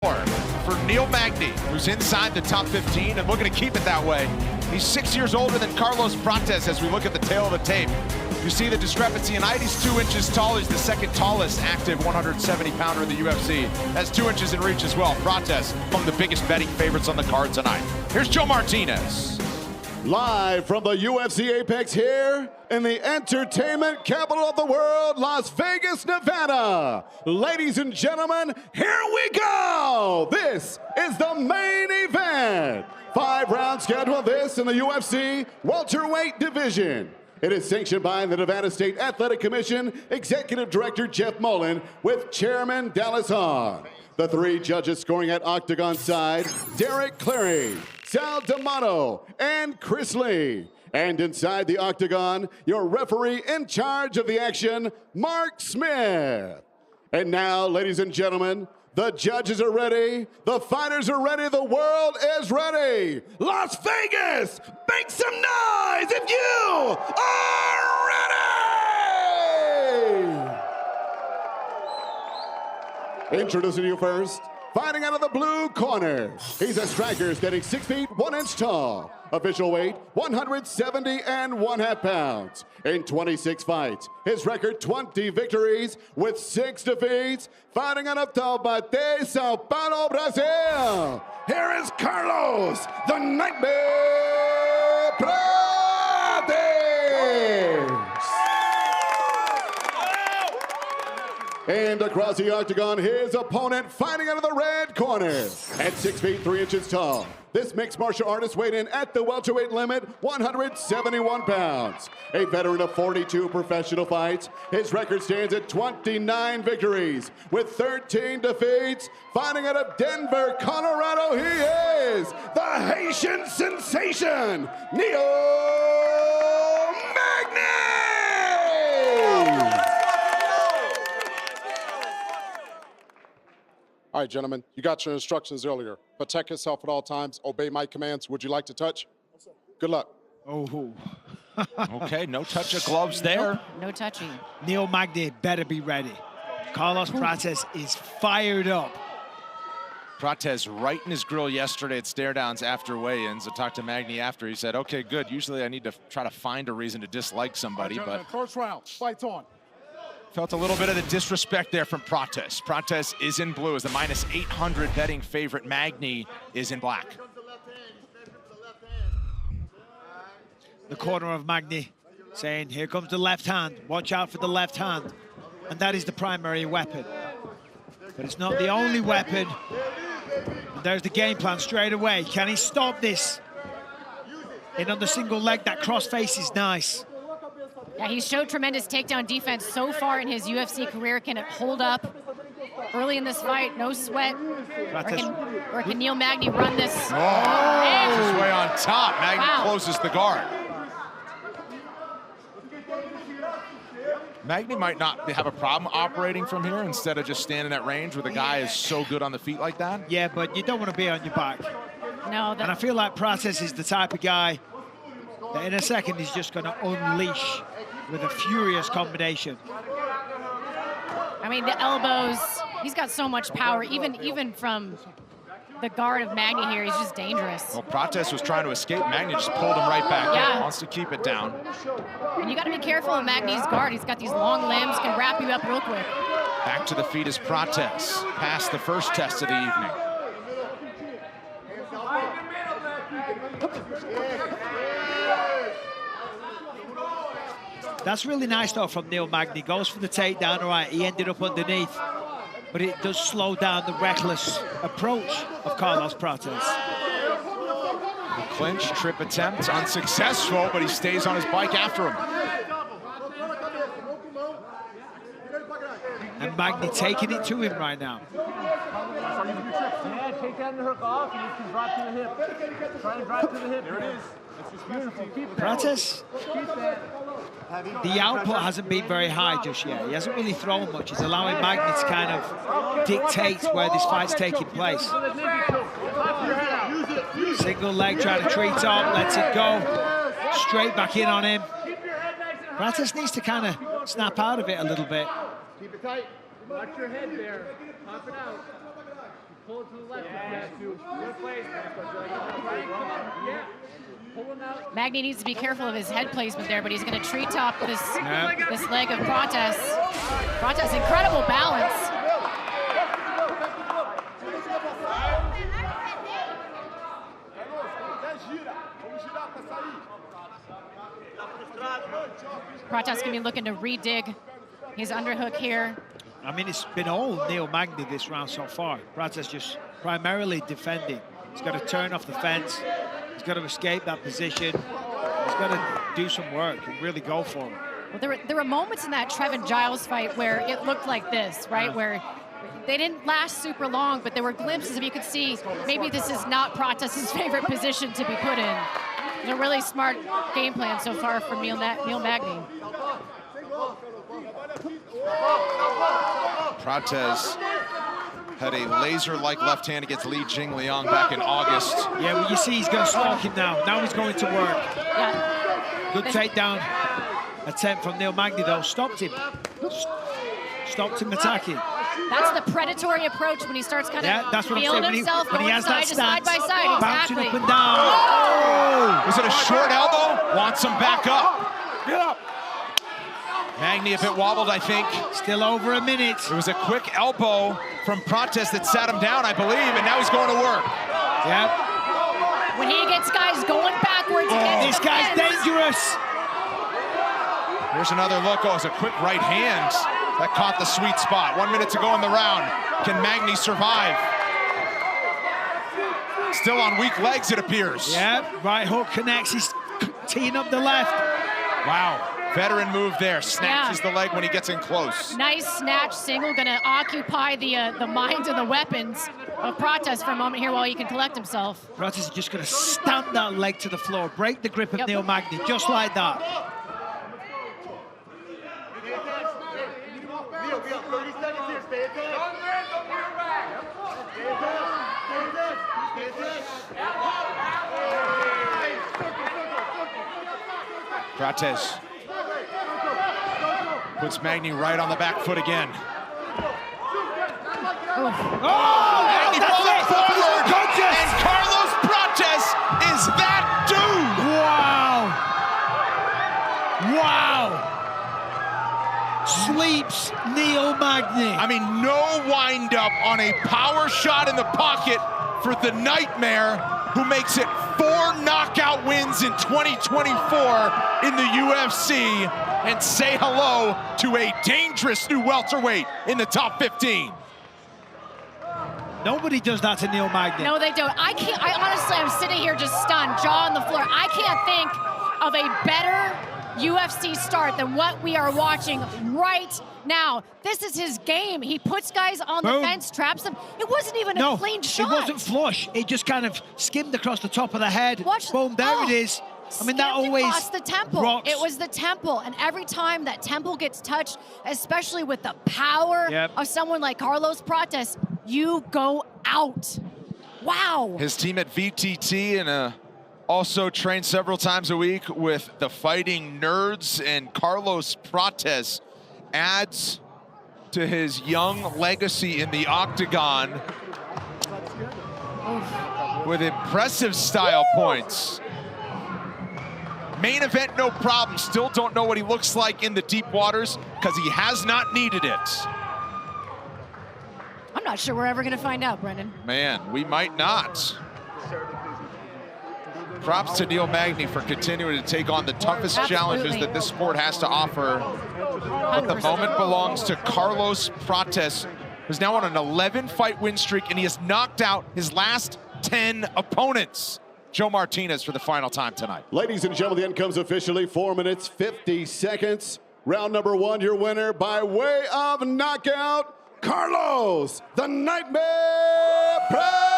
For Neil Magny, who's inside the top 15 and looking to keep it that way. He's 6 years older than Carlos Prates as we look at the tail of the tape. You see the discrepancy in height. He's 2 inches tall. He's the second tallest active 170-pounder in the UFC. Has 2 inches in reach as well. Prates, among the biggest betting favorites on the card tonight. Here's Joe Martinez. Live from the UFC Apex here in the entertainment capital of the world, Las Vegas, Nevada. Ladies and gentlemen, here we go. This is the main event. 5-round schedule, this in the UFC welterweight division. It is sanctioned by the Nevada State Athletic Commission, Executive Director Jeff Mullen, with Chairman Dallas Hahn. The 3 judges scoring at octagon side, Derek Cleary, Sal D'Amato, and Chris Lee. And inside the octagon, your referee in charge of the action, Mark Smith. And now, ladies and gentlemen, the judges are ready, the fighters are ready, the world is ready. Las Vegas, make some noise if you are ready! Introducing you first, fighting out of the blue corner. He's a striker standing 6 feet 1 inch tall. Official weight 170.5 pounds. In 26 fights, his record 20 victories with 6 defeats. Fighting out of Taubaté, Sao Paulo, Brazil. Here is Carlos, the Nightmare Prates. And across the octagon, his opponent fighting out of the red corner. At 6 feet 3 inches tall, this mixed martial artist weighed in at the welterweight limit, 171 pounds. A veteran of 42 professional fights, his record stands at 29 victories with 13 defeats. Fighting out of Denver, Colorado, he is the Haitian sensation, Neil Magny! All right, gentlemen, you got your instructions earlier. Protect yourself at all times. Obey my commands. Would you like to touch? Good luck. Oh. Okay, no touch of gloves there. No touching. Neil Magny better be ready. Carlos Prates is fired up. Prates right in his grill yesterday at stare downs after weigh-ins. I talked to Magny after. He said, okay, good. Usually I need to try to find a reason to dislike somebody, but First round, fights on. felt a little bit of the disrespect there from Prates. Prates is in blue as the minus 800 betting favorite. Magny is in black. The corner of Magny saying, here comes the left hand. Watch out for the left hand. And that is the primary weapon. But it's not the only weapon. And there's the game plan straight away. Can he stop this? In on the single leg, that cross face is nice. Yeah, he's showed tremendous takedown defense so far in his UFC career. Can it hold up early in this fight? No sweat. Or can Neil Magny run this? Oh, his way on top. Magny closes the guard. Magny might not have a problem operating from here instead of just standing at range where the guy is so good on the feet like that. Yeah, but you don't want to be on your back. No. And I feel like Prates is the type of guy that in a second he's just going to unleash with a furious combination. I mean, the elbows, he's got so much power, even from the guard of Magny here, he's just dangerous. Well, Prates was trying to escape. Magny just pulled him right back in. Wants to keep it down. And you got to be careful of Magny's guard. He's got these long limbs, can wrap you up real quick. Back to the feet is Prates. Past the first test of the evening. That's really nice, though, from Neil Magny. Goes for the takedown, all right, he ended up underneath. But it does slow down the reckless approach of Carlos Prates. The clinch, trip attempt, unsuccessful, but he stays on his bike after him. And Magny taking it to him right now. Yeah, take that hook off and you can drop to the hip. Try and drop to the hip. There it is. It's just beautiful. Keep it. Prates, the output hasn't been very high just yet. He hasn't really thrown much. He's allowing Magny to kind of dictate where this fight's taking place. Single leg, trying to treat up, lets it go. Straight back in on him. Prates needs to kind of snap out of it a little bit. Keep it tight. Watch your head there. Pop it out. Pull it to the left. Yeah, good place. Yeah. Pull him out. Magny needs to be careful of his head placement there, but he's going to treetop this leg of Prates. Prates, incredible balance. Prates going to be looking to redig his underhook here. I mean, it's been all Neil Magny this round so far. Prates just primarily defending. He's got to turn off the fence. He's got to escape that position. He's got to do some work and really go for it. Well, there were moments in that Trevin Giles fight where it looked like this, right? Where they didn't last super long, but there were glimpses of you could see maybe this is not Prates' favorite position to be put in. It's a really smart game plan so far from Neil Magny. Prates had a laser-like left hand against Li Jingliang back in August. Yeah, well, you see he's going to stalk him now. Now he's going to work. Yeah. Good takedown attempt from Neil Magny, though. Stopped him. Stopped him attacking. That's the predatory approach when he starts kind of feeling himself, when he going has side that to side by stance, side. bouncing Exactly. up and down. Oh! Was it a short elbow? Wants him back up. Yeah. Magny a bit wobbled, I think. Still over a minute. It was a quick elbow from Prates that sat him down, I believe, and now he's going to work. Yeah. When he gets guys going backwards against This the guy's fence. dangerous. Here's another look. Oh, it's a quick right hand that caught the sweet spot. 1 minute to go in the round. Can Magny survive? Still on weak legs, it appears. Yeah, right hook connects. He's teeing up the left. Wow. Veteran move there. Snatches the leg when he gets in close. Nice snatch single, gonna occupy the minds and the weapons of Prates for a moment here while he can collect himself. Prates is just going to stamp that leg to the floor, break the grip of Neil Magny, just like that. Leo, we have 30 seconds here. Stay attention. Prates puts Magny right on the back foot again. Magny falling forward, and Carlos Prates is that dude. Wow. Sleeps Neil Magny. I mean, no wind-up on a power shot in the pocket for the Nightmare, who makes it 4 knockout wins in 2024 in the UFC, and say hello to a dangerous new welterweight in the top 15. Nobody does that to Neil Magny. No, they don't. I honestly, I'm sitting here just stunned, jaw on the floor. I can't think of a better UFC start than what we are watching right now. This is his game. He puts guys on the fence, traps them. It wasn't even a clean shot. It wasn't flush. It just kind of skimmed across the top of the head. Boom, there it is. I mean, that always across the temple. rocks. It was the temple, and every time that temple gets touched, especially with the power of someone like Carlos Prates, you go out. Wow. His team at VTT and also trained several times a week with the Fighting Nerds, and Carlos Prates adds to his young legacy in the octagon with impressive style points. Main event, no problem. Still don't know what he looks like in the deep waters because he has not needed it. I'm not sure we're ever going to find out, Brendan. Man, we might not. Props to Neil Magny for continuing to take on the toughest challenges that this sport has to offer. But the moment belongs to Carlos Prates, who's now on an 11-fight win streak, and he has knocked out his last 10 opponents. Joe Martinez for the final time tonight. Ladies and gentlemen, the end comes officially. 4 minutes, 50 seconds. Round number 1, your winner by way of knockout, Carlos, the Nightmare Prates.